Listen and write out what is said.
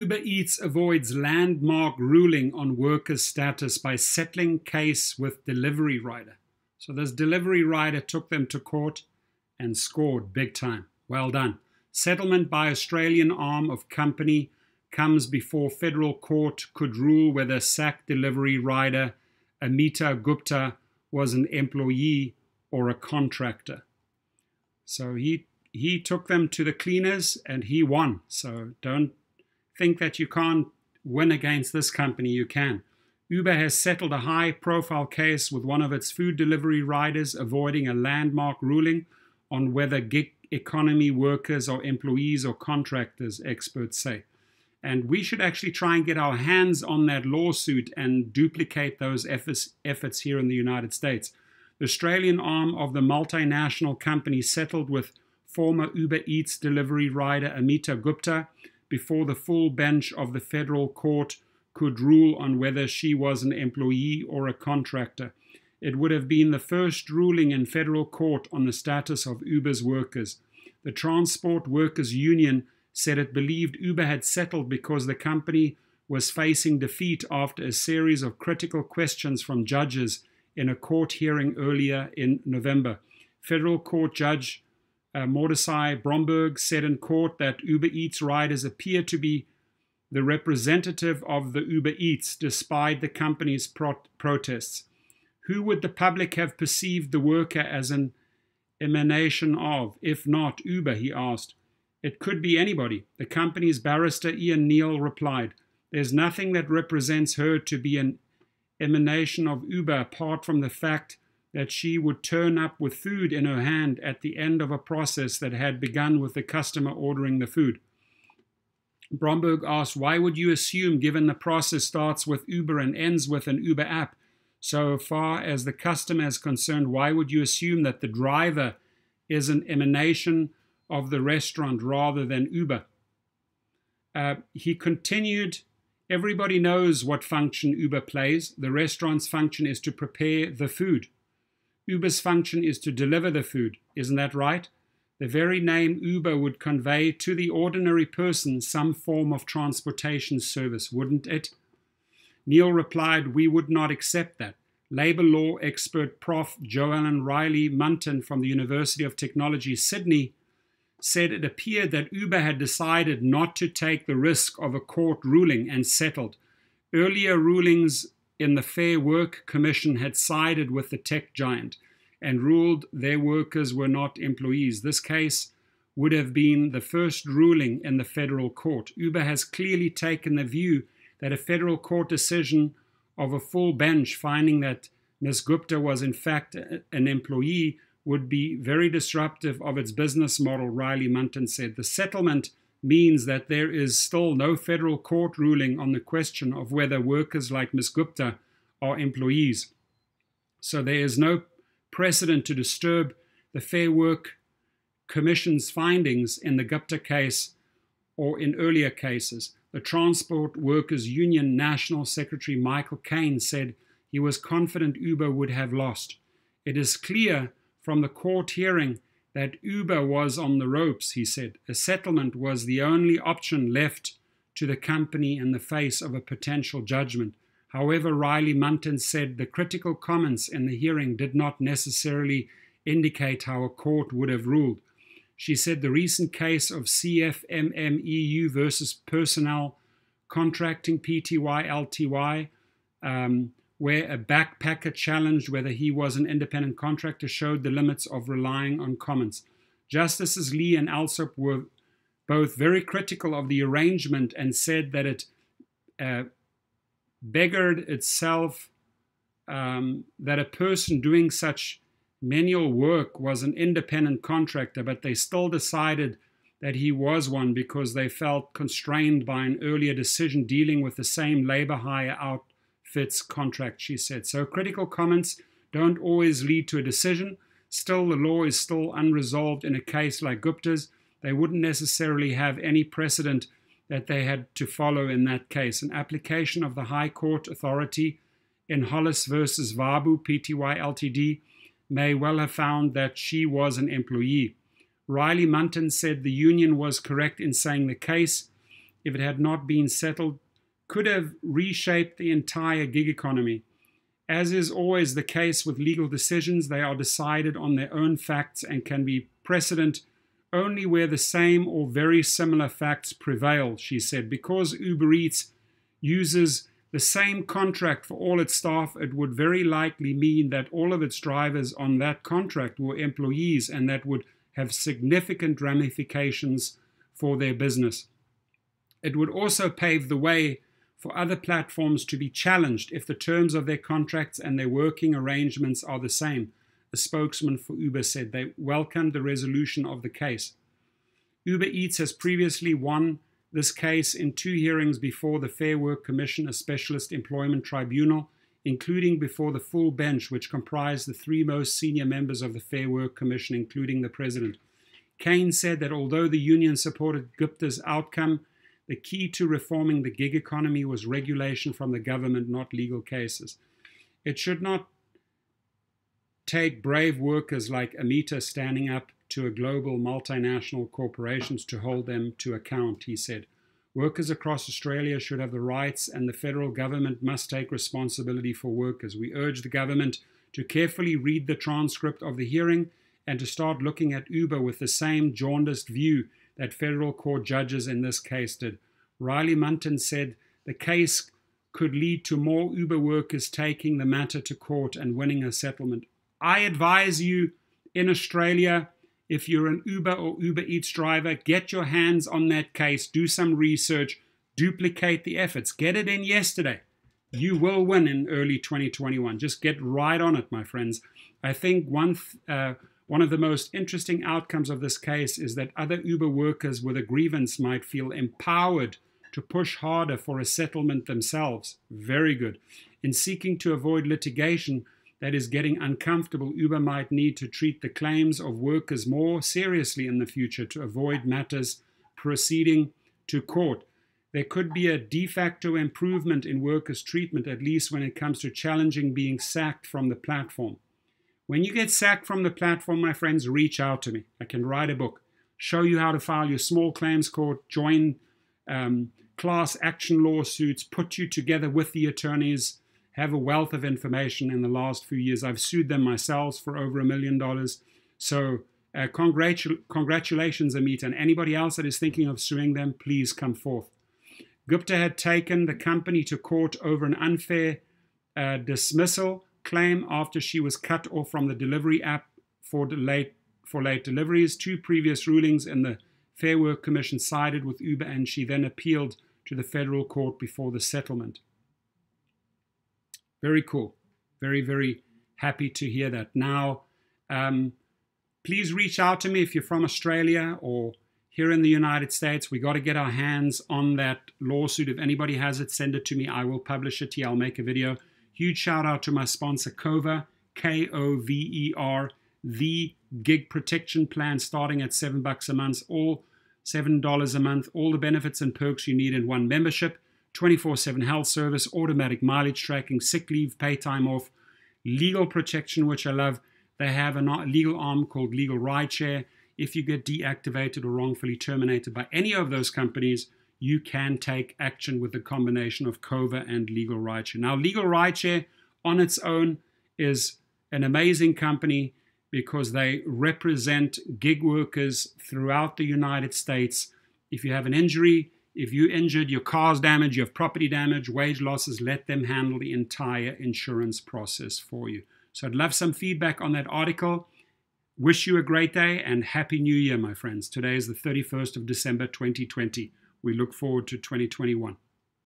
Uber Eats avoids landmark ruling on workers' status by settling case with delivery rider. So this delivery rider took them to court and scored big time. Well done. Settlement by Australian arm of company comes before federal court could rule whether sacked delivery rider Amita Gupta was an employee or a contractor. So he took them to the cleaners and he won. So don't think that you can't win against this company. You can. Uber has settled a high-profile case with one of its food delivery riders, avoiding a landmark ruling on whether gig economy workers are employees or contractors, experts say. And we should actually try and get our hands on that lawsuit and duplicate those efforts here in the United States. The Australian arm of the multinational company settled with former Uber Eats delivery rider Amita Gupta before the full bench of the federal court could rule on whether she was an employee or a contractor. It would have been the first ruling in federal court on the status of Uber's workers. The Transport Workers Union said it believed Uber had settled because the company was facing defeat after a series of critical questions from judges in a court hearing earlier in November. Federal Court Judge Mordecai Bromberg said in court that Uber Eats riders appear to be the representative of the Uber Eats despite the company's protests. Who would the public have perceived the worker as an emanation of, if not Uber, he asked. It could be anybody. The company's barrister Ian Neal replied, there's nothing that represents her to be an emanation of Uber apart from the fact that she would turn up with food in her hand at the end of a process that had begun with the customer ordering the food. Bromberg asked, why would you assume, given the process starts with Uber and ends with an Uber app, so far as the customer is concerned, why would you assume that the driver is an emanation of the restaurant rather than Uber? He continued, everybody knows what function Uber plays. The restaurant's function is to prepare the food. Uber's function is to deliver the food. Isn't that right? The very name Uber would convey to the ordinary person some form of transportation service, wouldn't it? Neil replied, we would not accept that. Labour law expert Prof. Joanne Riley Munton from the University of Technology, Sydney, said it appeared that Uber had decided not to take the risk of a court ruling and settled. Earlier rulings in the Fair Work Commission had sided with the tech giant and ruled their workers were not employees. This case would have been the first ruling in the federal court. Uber has clearly taken the view that a federal court decision of a full bench finding that Ms. Gupta was in fact an employee would be very disruptive of its business model, Riley Munton said. The settlement means that there is still no federal court ruling on the question of whether workers like Ms. Gupta are employees. So there is no precedent to disturb the Fair Work Commission's findings in the Gupta case or in earlier cases. The Transport Workers Union National Secretary Michael Caine said he was confident Uber would have lost. It is clear from the court hearing that Uber was on the ropes, he said. A settlement was the only option left to the company in the face of a potential judgment. However, Riley Munton said the critical comments in the hearing did not necessarily indicate how a court would have ruled. She said the recent case of CFMMEU versus Personnel Contracting Pty Lty, where a backpacker challenged whether he was an independent contractor, showed the limits of relying on comments. Justices Lee and Alsop were both very critical of the arrangement and said that it beggared itself that a person doing such manual work was an independent contractor, but they still decided that he was one because they felt constrained by an earlier decision dealing with the same labor hire outfits contract, she said. So critical comments don't always lead to a decision. Still, the law is still unresolved in a case like Gupta's. They wouldn't necessarily have any precedent that they had to follow in that case. An application of the High Court authority in Hollis versus Vabu Pty Ltd may well have found that she was an employee. Riley Munton said the union was correct in saying the case if it had not been settled, could have reshaped the entire gig economy. As is always the case with legal decisions, they are decided on their own facts and can be precedent only where the same or very similar facts prevail, she said. Because Uber Eats uses the same contract for all its staff, it would very likely mean that all of its drivers on that contract were employees, and that would have significant ramifications for their business. It would also pave the way for other platforms to be challenged if the terms of their contracts and their working arrangements are the same. A spokesman for Uber said they welcomed the resolution of the case. Uber Eats has previously won this case in 2 hearings before the Fair Work Commission, a specialist employment tribunal, including before the full bench, which comprised the 3 most senior members of the Fair Work Commission, including the president. Kane said that although the union supported Gupta's outcome, the key to reforming the gig economy was regulation from the government, not legal cases. It should not take brave workers like Amita standing up to a global multinational corporations to hold them to account, he said. Workers across Australia should have the rights, and the federal government must take responsibility for workers. We urge the government to carefully read the transcript of the hearing and to start looking at Uber with the same jaundiced view that federal court judges in this case did. Riley Munton said the case could lead to more Uber workers taking the matter to court and winning a settlement. I advise you in Australia, if you're an Uber or Uber Eats driver, get your hands on that case, do some research, duplicate the efforts, get it in yesterday. You will win in early 2021. Just get right on it, my friends. I think one of the most interesting outcomes of this case is that other Uber workers with a grievance might feel empowered to push harder for a settlement themselves. Very good. In seeking to avoid litigation that is getting uncomfortable, Uber might need to treat the claims of workers more seriously in the future to avoid matters proceeding to court. There could be a de facto improvement in workers' treatment, at least when it comes to challenging being sacked from the platform. When you get sacked from the platform, my friends, reach out to me. I can write a book, show you how to file your small claims court, join class action lawsuits, put you together with the attorneys, have a wealth of information. In the last few years, I've sued them myself for over $1 million. So congratulations, Amita, and anybody else that is thinking of suing them, please come forth. Gupta had taken the company to court over an unfair dismissal claim after she was cut off from the delivery app for late deliveries. 2 previous rulings in the Fair Work Commission sided with Uber, and she then appealed to the federal court before the settlement. Very cool. Very, very happy to hear that. Now, please reach out to me if you're from Australia or here in the United States. We got to get our hands on that lawsuit. If anybody has it, send it to me. I will publish it here. I'll make a video. Huge shout out to my sponsor, Cover, Kover, the gig protection plan starting at $7 a month, all $7 a month, all the benefits and perks you need in one membership, 24/7 health service, automatic mileage tracking, sick leave, pay time off, legal protection, which I love. They have a legal arm called Legal Rideshare. If you get deactivated or wrongfully terminated by any of those companies, you can take action with the combination of Cover and Legal Rideshare. Now, Legal Rideshare on its own is an amazing company because they represent gig workers throughout the United States. If you have an injury, if you're injured, your car's damaged, you have property damage, wage losses, let them handle the entire insurance process for you. So I'd love some feedback on that article. Wish you a great day and Happy New Year, my friends. Today is the 31st of December, 2020. We look forward to 2021.